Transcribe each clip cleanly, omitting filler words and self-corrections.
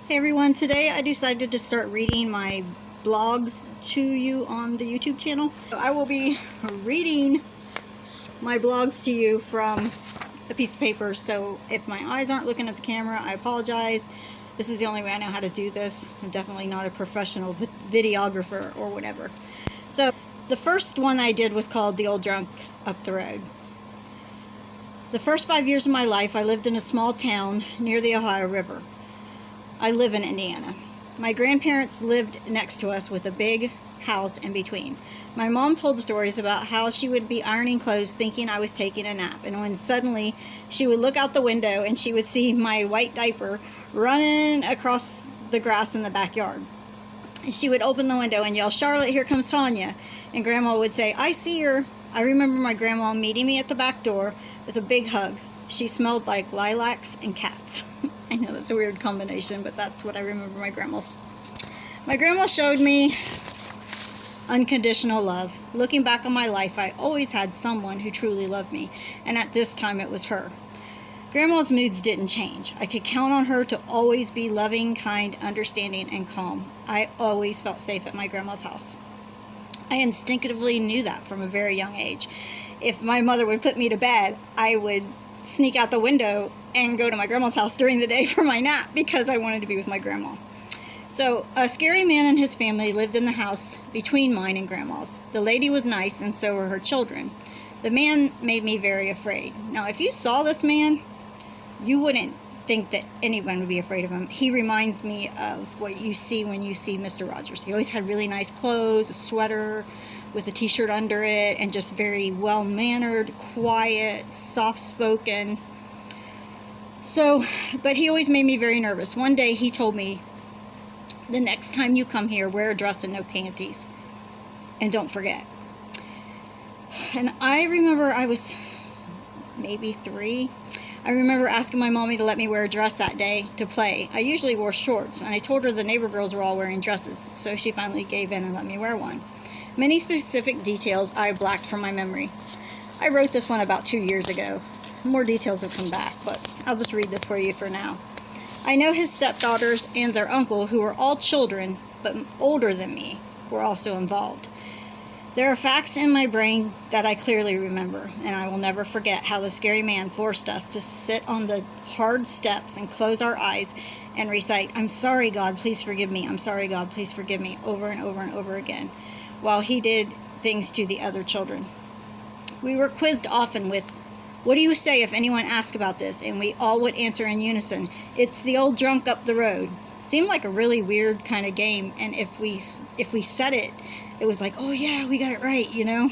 Hey everyone, today I decided to start reading my blogs to you on the YouTube channel. I will be reading my blogs to you from a piece of paper, so if my eyes aren't looking at the camera, I apologize. This is the only way I know how to do this. I'm definitely not a professional videographer or whatever. So the first one I did was called The Old Drunk Up the Road. The first 5 years of my life I lived in a small town near the Ohio River. I live in Indiana. My grandparents lived next to us with a big house in between. My mom told stories about how she would be ironing clothes thinking I was taking a nap, and when suddenly she would look out the window and she would see my white diaper running across the grass in the backyard. She would open the window and yell, "Charlotte, here comes Tanya." And Grandma would say, "I see her." I remember my grandma meeting me at the back door with a big hug. She smelled like lilacs and cats. I know that's a weird combination, but that's what I remember my grandma's. My grandma showed me unconditional love. Looking back on my life, I always had someone who truly loved me, and at this time it was her. Grandma's moods didn't change. I could count on her to always be loving, kind, understanding, and calm. I always felt safe at my grandma's house. I instinctively knew that from a very young age. If my mother would put me to bed, I would sneak out the window and go to my grandma's house during the day for my nap because I wanted to be with my grandma. So a scary man and his family lived in the house between mine and grandma's. The lady was nice and so were her children. The man made me very afraid. Now if you saw this man, you wouldn't think that anyone would be afraid of him. He reminds me of what you see when you see Mr. Rogers. He always had really nice clothes, a sweater with a t-shirt under it, and just very well-mannered, quiet, soft-spoken. But he always made me very nervous. One day he told me, "The next time you come here, wear a dress and no panties. And don't forget." And I remember I was maybe 3. I remember asking my mommy to let me wear a dress that day to play. I usually wore shorts, and I told her the neighbor girls were all wearing dresses, so she finally gave in and let me wear one. Many specific details I blacked from my memory. I wrote this one about 2 years ago. More details have come back, but I'll just read this for you for now. I know his stepdaughters and their uncle, who were all children, but older than me, were also involved. There are facts in my brain that I clearly remember, and I will never forget how the scary man forced us to sit on the hard steps and close our eyes and recite, "I'm sorry, God, please forgive me. I'm sorry, God, please forgive me," over and over and over again, while he did things to the other children. We were quizzed often with, "What do you say if anyone asks about this?" And we all would answer in unison, "It's the old drunk up the road." Seemed like a really weird kind of game, and if we said it, it was like, "Oh yeah, we got it right," you know?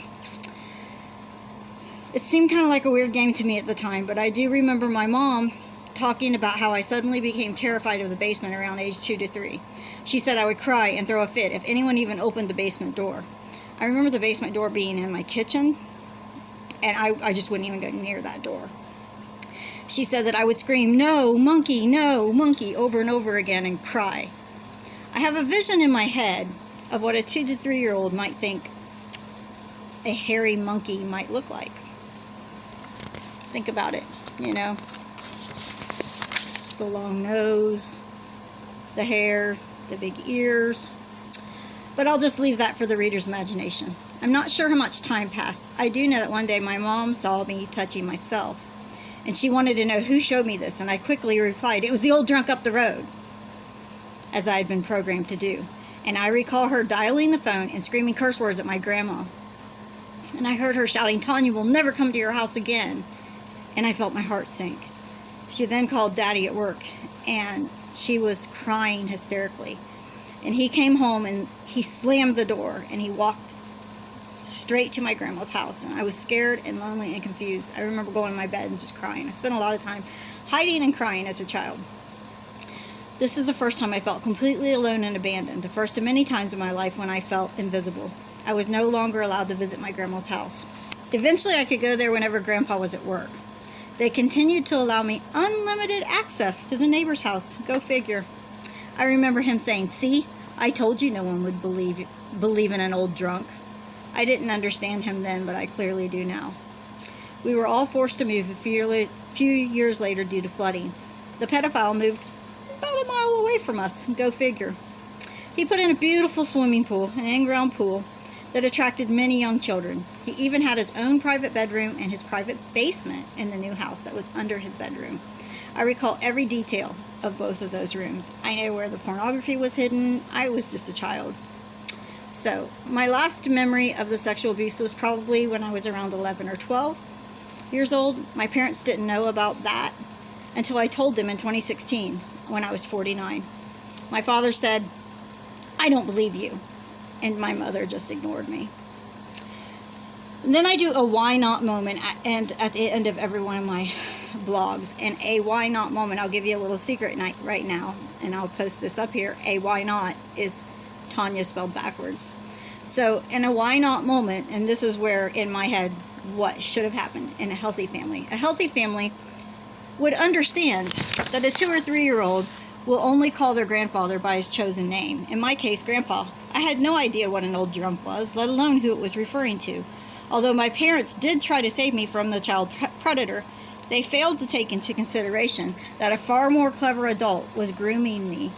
It seemed kind of like a weird game to me at the time, but I do remember my mom talking about how I suddenly became terrified of the basement around age 2 to 3. She said I would cry and throw a fit if anyone even opened the basement door. I remember the basement door being in my kitchen, and I just wouldn't even go near that door. She said that I would scream, no, monkey," over and over again and cry. I have a vision in my head of what a 2 to 3-year-old might think a hairy monkey might look like. Think about it, you know. The long nose, the hair, the big ears. But I'll just leave that for the reader's imagination. I'm not sure how much time passed. I do know that one day my mom saw me touching myself, and she wanted to know who showed me this, and I quickly replied, "It was the old drunk up the road," as I had been programmed to do. And I recall her dialing the phone and screaming curse words at my grandma. And I heard her shouting, "Tanya will never come to your house again." And I felt my heart sink. She then called Daddy at work, and she was crying hysterically. And he came home and he slammed the door and he walked straight to my grandma's house. And I was scared and lonely and confused. I remember going to my bed and just crying. I spent a lot of time hiding and crying as a child. This is the first time I felt completely alone and abandoned, the first of many times in my life when I felt invisible. I was no longer allowed to visit my grandma's house. Eventually I could go there whenever Grandpa was at work. They continued to allow me unlimited access to the neighbor's house. Go figure. I remember him saying, "See, I told you no one would believe in an old drunk." I didn't understand him then, but I clearly do now. We were all forced to move a few years later due to flooding. The pedophile moved about a mile away from us. Go figure. He put in a beautiful swimming pool, an in-ground pool, that attracted many young children. He even had his own private bedroom and his private basement in the new house that was under his bedroom. I recall every detail of both of those rooms. I know where the pornography was hidden. I was just a child. So, my last memory of the sexual abuse was probably when I was around 11 or 12 years old. My parents didn't know about that until I told them in 2016 when I was 49. My father said, "I don't believe you." And my mother just ignored me. And then I do a why not moment at the end of every one of my blogs. And a why not moment, I'll give you a little secret right now, and I'll post this up here. A why not is Tanya spelled backwards. So in a why not moment, and this is where in my head what should have happened in a healthy family. A healthy family would understand that a 2 or 3 year old will only call their grandfather by his chosen name. In my case, Grandpa. I had no idea what an old drunk was, let alone who it was referring to. Although my parents did try to save me from the child predator, they failed to take into consideration that a far more clever adult was grooming me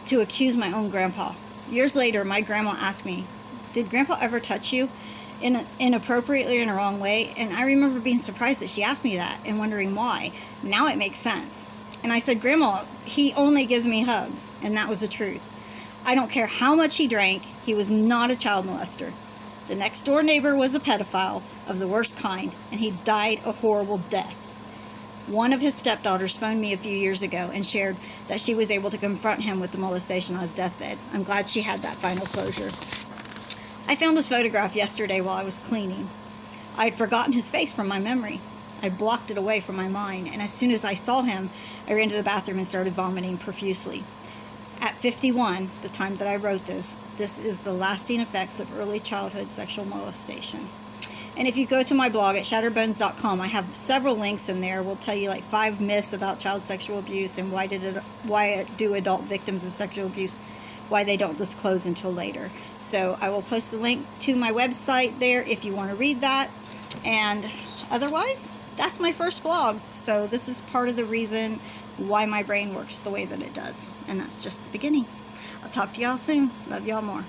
to accuse my own grandpa. Years later, my grandma asked me, "Did Grandpa ever touch you inappropriately in a wrong way?" And I remember being surprised that she asked me that and wondering why. Now it makes sense. And I said, "Grandma, he only gives me hugs." And that was the truth. I don't care how much he drank, he was not a child molester. The next door neighbor was a pedophile of the worst kind, and he died a horrible death. One of his stepdaughters phoned me a few years ago and shared that she was able to confront him with the molestation on his deathbed. I'm glad she had that final closure. I found his photograph yesterday while I was cleaning. I had forgotten his face from my memory. I blocked it away from my mind, and as soon as I saw him, I ran to the bathroom and started vomiting profusely. At 51, the time that I wrote this is the lasting effects of early childhood sexual molestation. And if you go to my blog at shatterbones.com, I have several links in there. We'll tell you like 5 myths about child sexual abuse and why do adult victims of sexual abuse, why they don't disclose until later. So I will post a link to my website there if you want to read that. And otherwise, that's my first blog. So this is part of the reason why my brain works the way that it does. And that's just the beginning. I'll talk to y'all soon. Love y'all more.